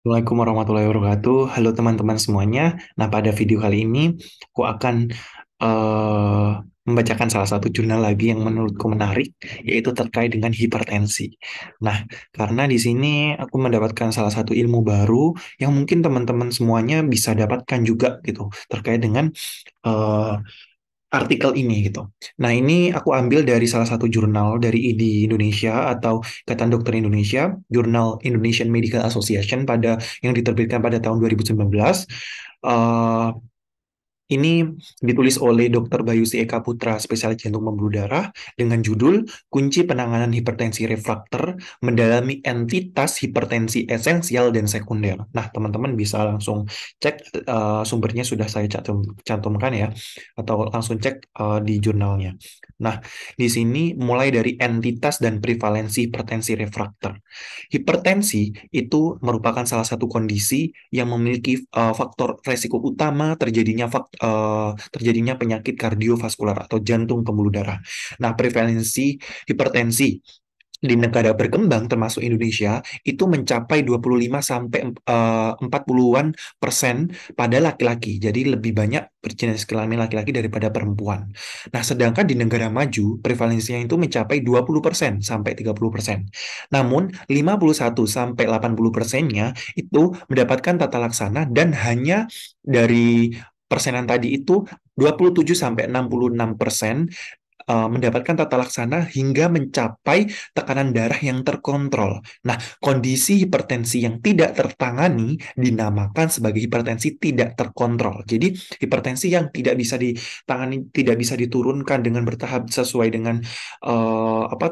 Assalamualaikum warahmatullahi wabarakatuh. Halo teman-teman semuanya. Nah, pada video kali ini aku akan eh, membacakan salah satu jurnal lagi yang menurutku menarik, yaitu terkait dengan hipertensi. Nah, karena di sini aku mendapatkan salah satu ilmu baru yang mungkin teman-teman semuanya bisa dapatkan juga gitu, terkait dengan eh, artikel ini gitu. Nah, ini aku ambil dari salah satu jurnal dari IDI Indonesia atau Ikatan Dokter Indonesia, Jurnal Indonesian Medical Association yang diterbitkan pada tahun 2019. Eh, ini ditulis oleh Dr. Bayusi Eka Putra, spesialis jantung pembuluh darah, dengan judul Kunci Penanganan Hipertensi Refrakter, Mendalami Entitas Hipertensi Esensial dan Sekunder. Nah, teman-teman bisa langsung cek sumbernya sudah saya cantumkan ya, atau langsung cek di jurnalnya. Nah, di sini mulai dari entitas dan prevalensi hipertensi refrakter. Hipertensi itu merupakan salah satu kondisi yang memiliki faktor resiko utama terjadinya penyakit kardiovaskular atau jantung pembuluh darah. Nah, prevalensi hipertensi di negara berkembang termasuk Indonesia itu mencapai 25 sampai 40-an persen pada laki-laki. Jadi lebih banyak berjenis kelamin laki-laki daripada perempuan. Nah, sedangkan di negara maju prevalensinya itu mencapai 20% sampai 30%. Namun 51 sampai 80 persennya itu mendapatkan tata laksana dan hanya dari persenan tadi itu 27 sampai 66% mendapatkan tata laksana hingga mencapai tekanan darah yang terkontrol. Nah, kondisi hipertensi yang tidak tertangani dinamakan sebagai hipertensi tidak terkontrol. Jadi, hipertensi yang tidak bisa ditangani, tidak bisa diturunkan dengan bertahap sesuai dengan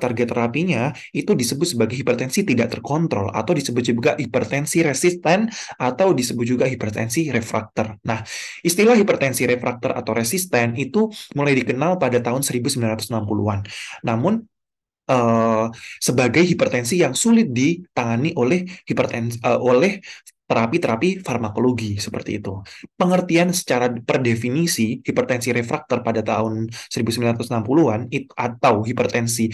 target terapinya, itu disebut sebagai hipertensi tidak terkontrol atau disebut juga hipertensi resisten atau disebut juga hipertensi refrakter. Nah, istilah hipertensi refrakter atau resisten itu mulai dikenal pada tahun 1960-an. Namun eh, sebagai hipertensi yang sulit ditangani oleh terapi-terapi farmakologi seperti itu. Pengertian secara per definisi hipertensi refrakter pada tahun 1960-an atau hipertensi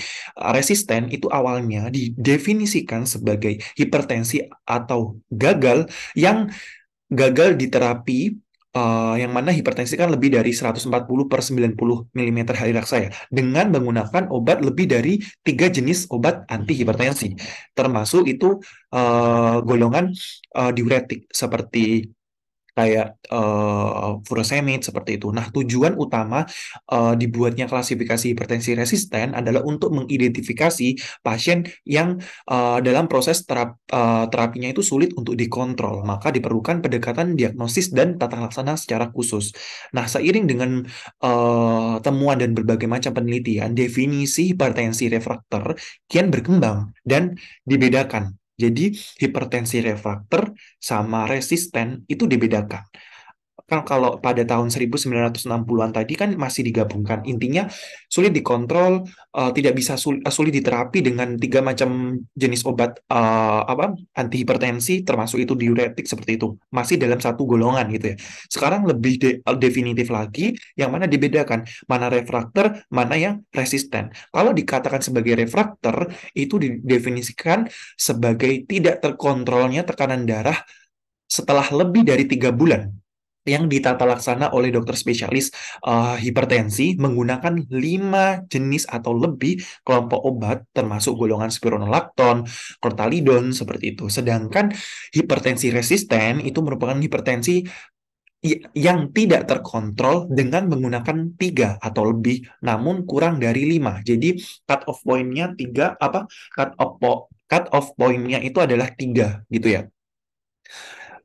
resisten itu awalnya didefinisikan sebagai hipertensi atau gagal yang gagal di terapi, yang mana hipertensi kan lebih dari 140 per 90 mm Hg ya, dengan menggunakan obat lebih dari tiga jenis obat anti hipertensi, termasuk itu golongan diuretik seperti kayak furosemid seperti itu. Nah, tujuan utama dibuatnya klasifikasi hipertensi resisten adalah untuk mengidentifikasi pasien yang dalam proses terapinya itu sulit untuk dikontrol. Maka diperlukan pendekatan diagnosis dan tata laksana secara khusus. Nah, seiring dengan temuan dan berbagai macam penelitian, definisi hipertensi refrakter kian berkembang dan dibedakan. Jadi, hipertensi refrakter sama resisten itu dibedakan. Kan kalau pada tahun 1960-an tadi kan masih digabungkan. Intinya sulit dikontrol, tidak bisa sulit diterapi dengan tiga macam jenis obat anti hipertensi termasuk itu diuretik seperti itu. Masih dalam satu golongan gitu ya. Sekarang lebih definitif lagi yang mana dibedakan mana refrakter, mana yang resisten. Kalau dikatakan sebagai refrakter itu didefinisikan sebagai tidak terkontrolnya tekanan darah setelah lebih dari 3 bulan yang ditata laksana oleh dokter spesialis hipertensi menggunakan 5 jenis atau lebih kelompok obat termasuk golongan spironolakton, kortalidon seperti itu. Sedangkan hipertensi resisten itu merupakan hipertensi yang tidak terkontrol dengan menggunakan tiga atau lebih, namun kurang dari 5. Jadi cut off pointnya tiga apa? Cut off pointnya itu adalah tiga gitu ya.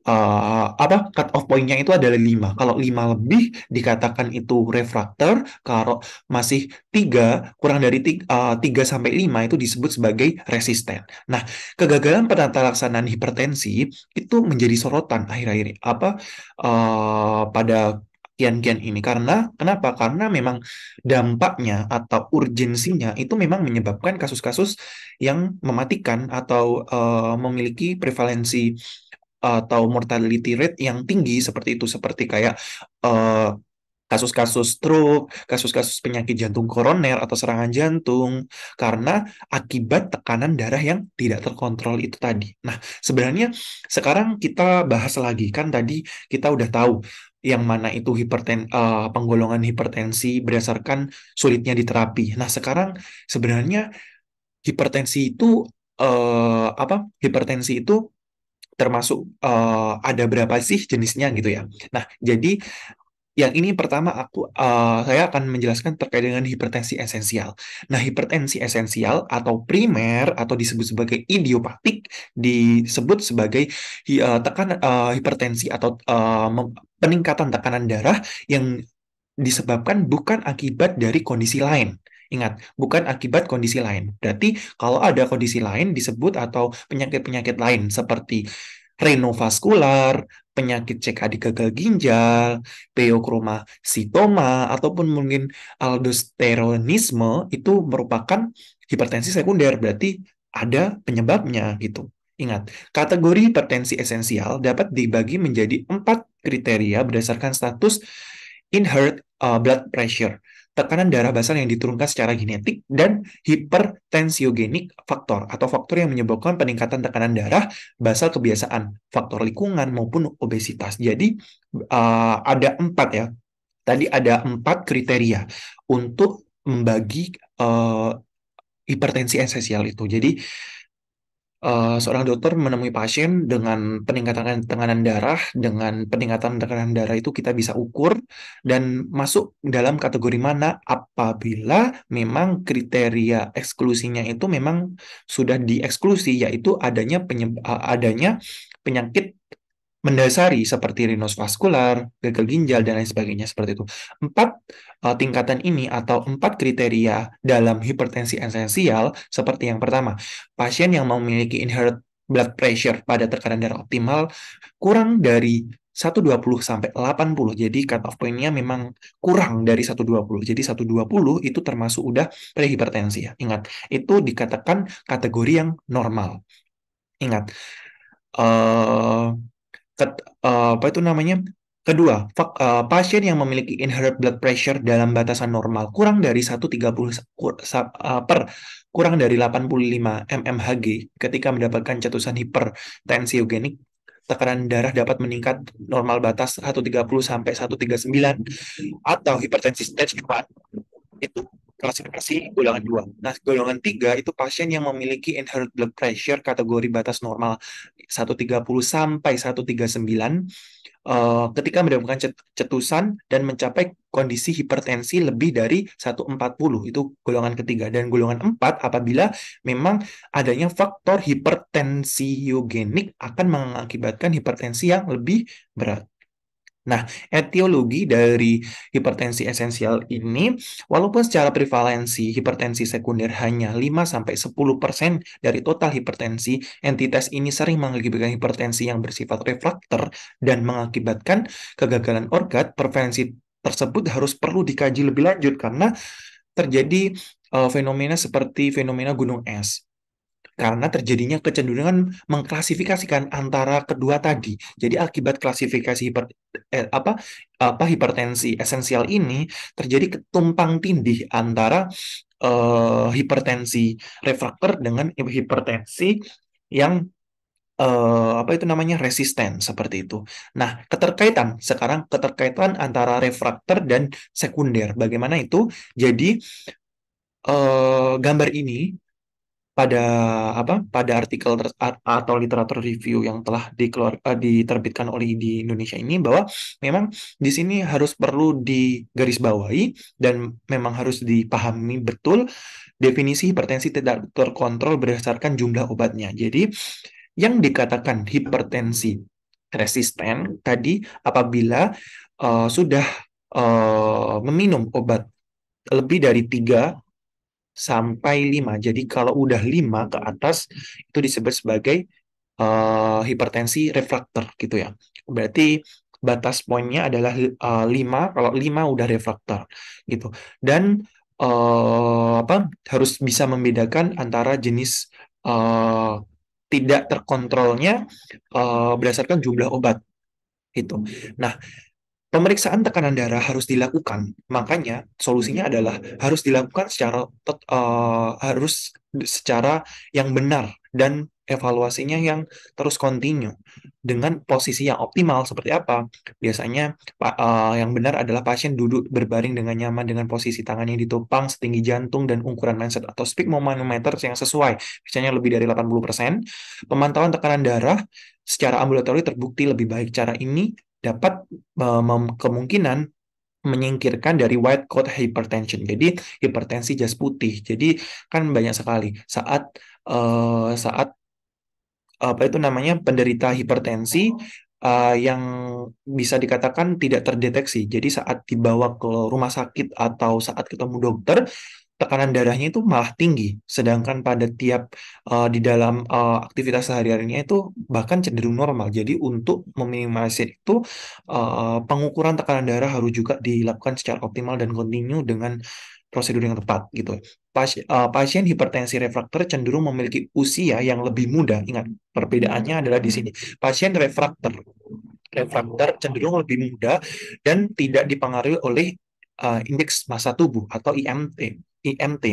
Cut off pointnya itu adalah 5. Kalau 5 lebih dikatakan itu refraktor, kalau masih 3 kurang dari 3 sampai 5 itu disebut sebagai resisten. Nah, kegagalan penata laksanaan hipertensi itu menjadi sorotan akhir-akhir ini pada kian-kian ini karena kenapa? Karena memang dampaknya atau urgensinya itu memang menyebabkan kasus-kasus yang mematikan atau memiliki prevalensi atau mortality rate yang tinggi seperti itu, seperti kayak eh, kasus-kasus stroke, kasus-kasus penyakit jantung koroner atau serangan jantung karena akibat tekanan darah yang tidak terkontrol itu tadi. Nah, sebenarnya sekarang kita bahas lagi kan tadi kita udah tahu yang mana itu penggolongan hipertensi berdasarkan sulitnya diterapi. Nah, sekarang sebenarnya hipertensi itu apa? Hipertensi itu termasuk ada berapa sih jenisnya gitu ya. Nah, jadi yang ini pertama saya akan menjelaskan terkait dengan hipertensi esensial. Nah, hipertensi esensial atau primer atau disebut sebagai idiopatik disebut sebagai hipertensi atau peningkatan tekanan darah yang disebabkan bukan akibat dari kondisi lain. Ingat, bukan akibat kondisi lain. Berarti kalau ada kondisi lain disebut atau penyakit-penyakit lain seperti renovaskular, penyakit CKD gagal ginjal, pheochromocytoma, ataupun mungkin aldosteronisme itu merupakan hipertensi sekunder. Berarti ada penyebabnya gitu. Ingat, kategori hipertensi esensial dapat dibagi menjadi 4 kriteria berdasarkan status inherent blood pressure, tekanan darah basal yang diturunkan secara genetik, dan hipertensiogenik faktor atau faktor yang menyebabkan peningkatan tekanan darah basal kebiasaan, faktor lingkungan maupun obesitas. Jadi ada 4 ya. Tadi ada 4 kriteria untuk membagi hipertensi esensial itu. Jadi seorang dokter menemui pasien dengan peningkatan tekanan darah, dengan peningkatan tekanan darah itu kita bisa ukur dan masuk dalam kategori mana apabila memang kriteria eksklusinya itu memang sudah dieksklusi, yaitu adanya penyakit mendasari seperti rinus vaskular, gagal ginjal, dan lain sebagainya seperti itu. 4 tingkatan ini atau 4 kriteria dalam hipertensi esensial seperti yang pertama, pasien yang memiliki inherent blood pressure pada tekanan darah optimal kurang dari 120 sampai 80. Jadi cut off point-nya memang kurang dari 120. Jadi 120 itu termasuk udah prehipertensi ya. Ingat, itu dikatakan kategori yang normal. Ingat, eh apa itu namanya? Kedua, pasien yang memiliki inherent blood pressure dalam batasan normal kurang dari 130 per kurang dari 85 mmHg ketika mendapatkan cetusan hipertensiogenik, tekanan darah dapat meningkat normal batas 130 sampai 139 atau hipertensi stage 4 itu klasifikasi golongan 2. Nah, golongan 3 itu pasien yang memiliki inherent blood pressure kategori batas normal 130 sampai 139 ketika mendapatkan cetusan dan mencapai kondisi hipertensi lebih dari 140 itu golongan ketiga, dan golongan 4 apabila memang adanya faktor hipertensiogenik akan mengakibatkan hipertensi yang lebih berat. Nah, etiologi dari hipertensi esensial ini, walaupun secara prevalensi hipertensi sekunder hanya 5-10% dari total hipertensi, entitas ini sering mengakibatkan hipertensi yang bersifat refraktor dan mengakibatkan kegagalan organ. Prevalensi tersebut harus perlu dikaji lebih lanjut karena terjadi fenomena seperti fenomena gunung es karena terjadinya kecenderungan mengklasifikasikan antara kedua tadi. Jadi akibat klasifikasi hipertensi esensial ini terjadi ketumpang tindih antara hipertensi refraktor dengan hipertensi yang apa itu namanya resisten seperti itu. Nah, keterkaitan antara refraktor dan sekunder. Bagaimana itu? Jadi gambar ini pada pada artikel atau literatur review yang telah diterbitkan oleh di Indonesia ini bahwa memang di sini harus perlu digarisbawahi dan memang harus dipahami betul definisi hipertensi tidak terkontrol berdasarkan jumlah obatnya. Jadi yang dikatakan hipertensi resisten tadi apabila sudah meminum obat lebih dari 3 sampai 5. Jadi kalau udah 5 ke atas itu disebut sebagai hipertensi refraktor gitu ya. Berarti batas poinnya adalah 5, kalau 5 udah refraktor gitu. Dan harus bisa membedakan antara jenis tidak terkontrolnya berdasarkan jumlah obat itu. Nah, Pemeriksaan tekanan darah harus dilakukan. Makanya solusinya adalah harus dilakukan harus secara yang benar dan evaluasinya yang terus kontinu dengan posisi yang optimal seperti apa? Biasanya yang benar adalah pasien duduk berbaring dengan nyaman dengan posisi tangannya ditopang setinggi jantung dan ukuran mindset atau sphygmomanometer yang sesuai. Biasanya lebih dari 80%. Pemantauan tekanan darah secara ambulatori terbukti lebih baik. Cara ini dapat kemungkinan menyingkirkan dari white coat hypertension. Jadi hipertensi jas putih. Jadi kan banyak sekali saat apa itu namanya penderita hipertensi yang bisa dikatakan tidak terdeteksi. Jadi saat dibawa ke rumah sakit atau saat ketemu dokter, tekanan darahnya itu malah tinggi, sedangkan pada di dalam aktivitas sehari-harinya itu bahkan cenderung normal. Jadi untuk meminimalisir itu, pengukuran tekanan darah harus juga dilakukan secara optimal dan kontinu dengan prosedur yang tepat gitu. Pasien hipertensi refraktor cenderung memiliki usia yang lebih muda. Ingat, perbedaannya adalah di sini. Pasien refraktor cenderung lebih muda dan tidak dipengaruhi oleh indeks massa tubuh atau IMT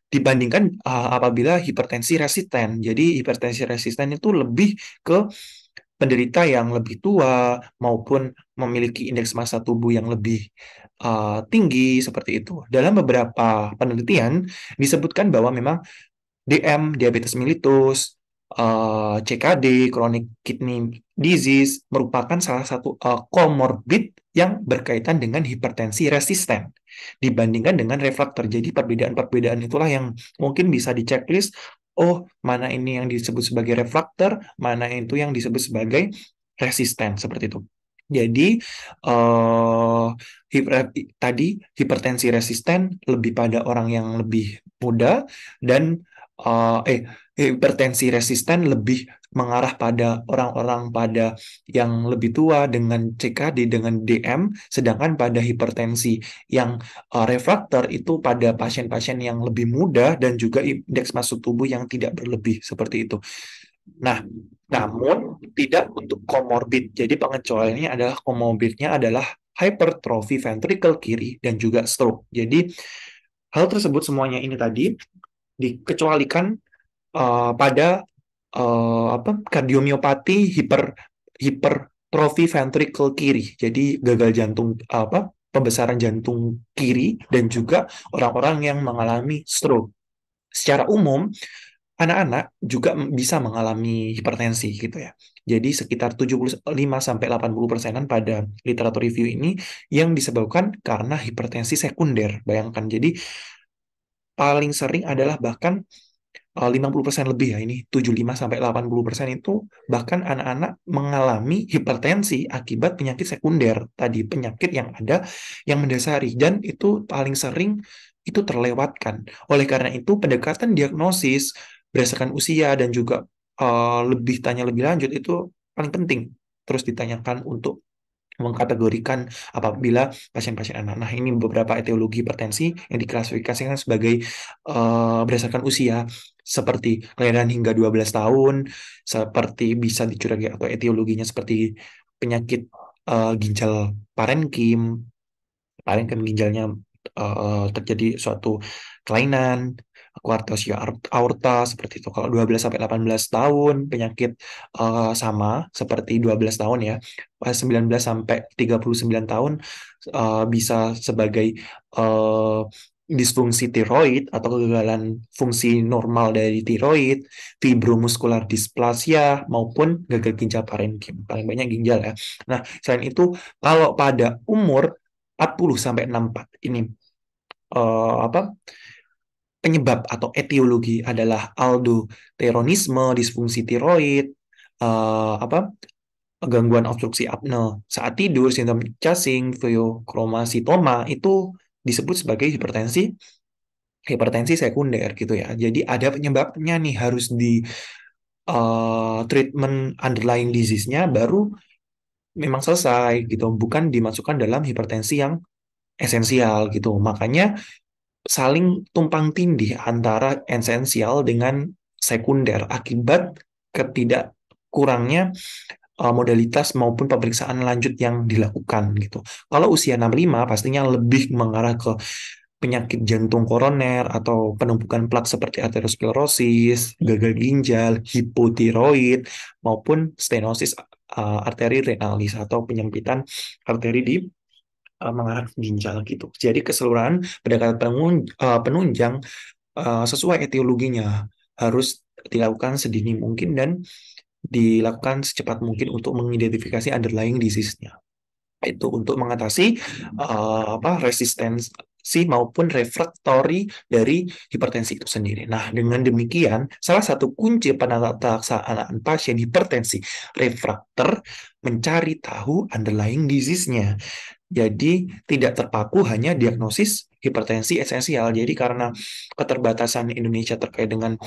dibandingkan apabila hipertensi resisten. Jadi hipertensi resisten itu lebih ke penderita yang lebih tua maupun memiliki indeks massa tubuh yang lebih tinggi seperti itu. Dalam beberapa penelitian disebutkan bahwa memang DM, diabetes mellitus, CKD, chronic kidney disease merupakan salah satu comorbid yang berkaitan dengan hipertensi resisten dibandingkan dengan refraktor. Jadi perbedaan-perbedaan itulah yang mungkin bisa di-checklist. Oh, mana ini yang disebut sebagai refraktor, mana itu yang disebut sebagai resisten, seperti itu. Jadi, eh, tadi hipertensi resisten lebih pada orang yang lebih muda dan eh, eh hipertensi resisten lebih mengarah pada orang-orang pada yang lebih tua dengan CKD dengan DM, sedangkan pada hipertensi yang refraktor itu pada pasien-pasien yang lebih muda dan juga indeks massa tubuh yang tidak berlebih seperti itu. Nah, namun tidak untuk komorbid. Jadi pengecualiannya adalah komorbidnya adalah hypertrophy ventricle kiri dan juga stroke. Jadi hal tersebut semuanya ini tadi dikecualikan pada apa kardiomiopati hipertrofi ventricle kiri. Jadi gagal jantung apa pembesaran jantung kiri dan juga orang-orang yang mengalami stroke. Secara umum, anak-anak juga bisa mengalami hipertensi gitu ya. Jadi sekitar 75 sampai 80 persenan pada literatur review ini yang disebabkan karena hipertensi sekunder. Bayangkan. Jadi paling sering adalah bahkan 50% lebih ya ini 75 sampai 80% itu bahkan anak-anak mengalami hipertensi akibat penyakit sekunder tadi penyakit yang ada yang mendasari dan itu paling sering itu terlewatkan. Oleh karena itu pendekatan diagnosis berdasarkan usia dan juga lebih tanya lebih lanjut itu paling penting terus ditanyakan untuk mengkategorikan apabila pasien-pasien anak. Nah, ini beberapa etiologi hipertensi yang diklasifikasikan sebagai berdasarkan usia, seperti kelahiran hingga 12 tahun, seperti bisa dicurigai atau etiologinya seperti penyakit ginjal parenkim, parenkim ginjalnya terjadi suatu kelainan, kuartosio aorta seperti itu. Kalau 12 sampai 18 tahun penyakit sama seperti 12 tahun ya. Pas 19 sampai 39 tahun bisa sebagai eh, disfungsi tiroid atau kegagalan fungsi normal dari tiroid, fibromuskular displasia maupun gagal ginjal parenkim. Paling banyak ginjal ya. Nah, selain itu kalau pada umur 40 sampai 64 ini apa penyebab atau etiologi adalah aldoteronisme, disfungsi tiroid, apa gangguan obstruksi apne saat tidur, sindrom Cushing, pheochromocytoma itu disebut sebagai hipertensi sekunder gitu ya. Jadi ada penyebabnya nih harus di treatment underlying disease-nya baru memang selesai gitu, bukan dimasukkan dalam hipertensi yang esensial gitu. Makanya saling tumpang tindih antara esensial dengan sekunder akibat ketidak kurangnya modalitas maupun pemeriksaan lanjut yang dilakukan gitu. Kalau usia 65 pastinya lebih mengarah ke penyakit jantung koroner atau penumpukan plak seperti arteriosklerosis, gagal ginjal, hipotiroid, maupun stenosis arteri renalis atau penyempitan arteri di mengarah ke ginjal gitu. Jadi keseluruhan pendekatan penunjang sesuai etiologinya harus dilakukan sedini mungkin dan dilakukan secepat mungkin untuk mengidentifikasi underlying disease-nya. Itu untuk mengatasi resistensi maupun refraktori dari hipertensi itu sendiri. Nah, dengan demikian, salah satu kunci penataksaan pasien hipertensi refraktor mencari tahu underlying disease-nya. Jadi tidak terpaku hanya diagnosis hipertensi esensial. Jadi karena keterbatasan Indonesia terkait dengan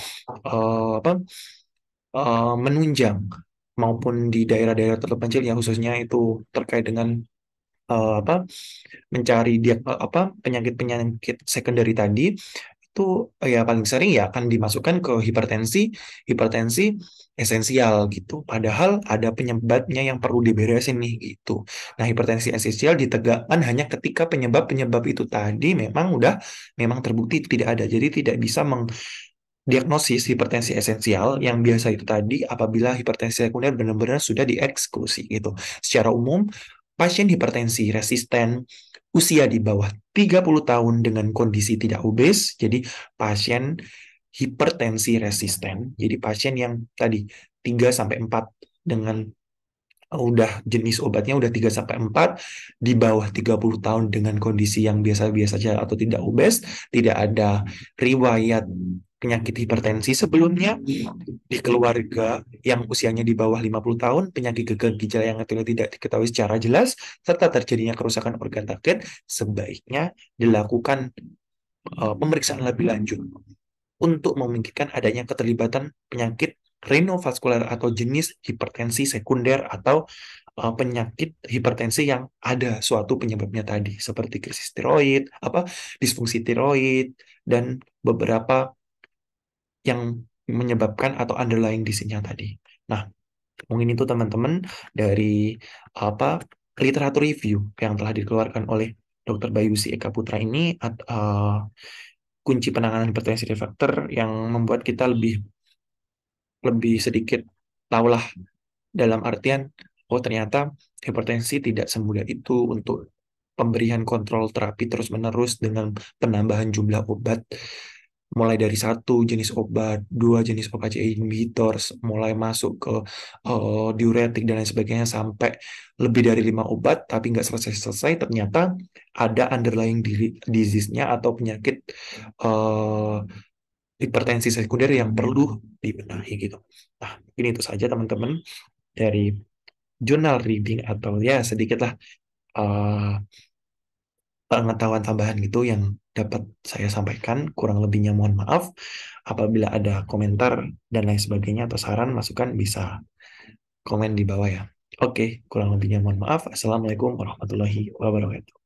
menunjang maupun di daerah-daerah terpencil yang khususnya itu terkait dengan apa mencari dia penyakit-penyakit sekunderi tadi itu ya paling sering ya akan dimasukkan ke hipertensi esensial gitu. Padahal ada penyebabnya yang perlu diberesin nih gitu. Nah, hipertensi esensial ditegakkan hanya ketika penyebab-penyebab itu tadi memang terbukti tidak ada. Jadi tidak bisa diagnosis hipertensi esensial yang biasa itu tadi apabila hipertensi sekunder benar-benar sudah dieksklusi gitu. Secara umum, pasien hipertensi resisten usia di bawah 30 tahun dengan kondisi tidak obes, jadi pasien hipertensi resisten, jadi pasien yang tadi 3 sampai 4 dengan udah jenis obatnya udah 3 sampai 4 di bawah 30 tahun dengan kondisi yang biasa-biasa saja atau tidak obes, tidak ada riwayat penyakit hipertensi sebelumnya di keluarga yang usianya di bawah 50 tahun, penyakit gagal ginjal yang tidak diketahui secara jelas, serta terjadinya kerusakan organ target, sebaiknya dilakukan pemeriksaan lebih lanjut untuk memungkinkan adanya keterlibatan penyakit renovaskular atau jenis hipertensi sekunder atau penyakit hipertensi yang ada suatu penyebabnya tadi seperti krisis tiroid, disfungsi tiroid dan beberapa yang menyebabkan atau underlying disease-nya tadi. Nah, mungkin itu teman-teman dari apa literatur review yang telah dikeluarkan oleh Dr. Bayusi Eka Putra ini kunci penanganan hipertensi refraktor yang membuat kita lebih lebih sedikit tahulah dalam artian oh ternyata hipertensi tidak semudah itu untuk pemberian kontrol terapi terus-menerus dengan penambahan jumlah obat mulai dari satu jenis obat, dua jenis obat CI inhibitor, mulai masuk ke diuretik dan lain sebagainya sampai lebih dari 5 obat, tapi nggak selesai-selesai. Ternyata ada underlying disease-nya atau penyakit eh, hipertensi sekunder yang perlu dibenahi gitu. Nah, ini itu saja teman-teman dari journal reading atau ya sedikitlah eh, pengetahuan tambahan gitu yang dapat saya sampaikan. Kurang lebihnya mohon maaf. Apabila ada komentar dan lain sebagainya atau saran, masukan bisa komen di bawah ya. Oke, kurang lebihnya mohon maaf. Assalamualaikum warahmatullahi wabarakatuh.